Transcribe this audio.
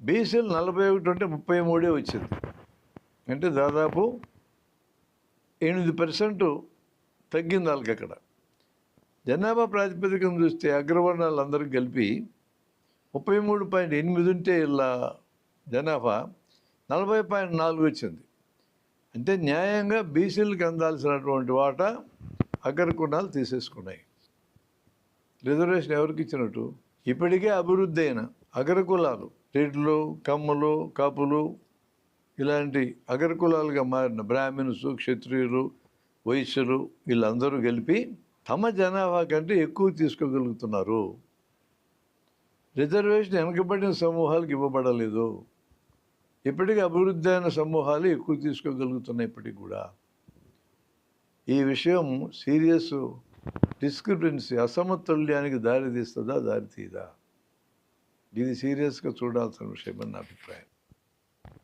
బీసీలు 41 అంటే 33 వచ్చింది. అంటే దాదాపు 8% తగ్గింది వాళ్ళకి అక్కడ. జనాభా ప్రాతిపదికన చూస్తే అగ్రవర్ణాలు అందరికి కలిపి 33.8 ఉంటే ఇలా జనాభా 40.4 వచ్చింది. అంటే న్యాయంగా బీసీలకు అందాల్సినటువంటి వాటా అగ్రకులాలు తీసేసుకున్నాయి. రిజర్వేషన్ ఎవరికి ఇచ్చినట్టు? ఇప్పటికే అభివృద్ధి అయిన అగ్రకులాలు, రెడ్లు, కమ్మలు, కాపులు ఇలాంటి అగ్రకులాలుగా మారిన బ్రాహ్మణులు, క్షత్రియులు, వైశ్యులు వీళ్ళందరూ కలిపి తమ జనాభా కంటే ఎక్కువ తీసుకోగలుగుతున్నారు. రిజర్వేషన్ వెనకబడిన సమూహాలకు ఇవ్వబడలేదు. ఇప్పటికీ అభివృద్ధి అయిన సమూహాలు ఎక్కువ తీసుకోగలుగుతున్నాయి. ఇప్పటికి కూడా ఈ విషయం సీరియస్ డిస్క్రిపెన్సీ, అసమతుల్యానికి దారి తీస్తుందా, దారి తీయదా? ఇది సీరియస్గా చూడాల్సిన విషయం అని నా అభిప్రాయం.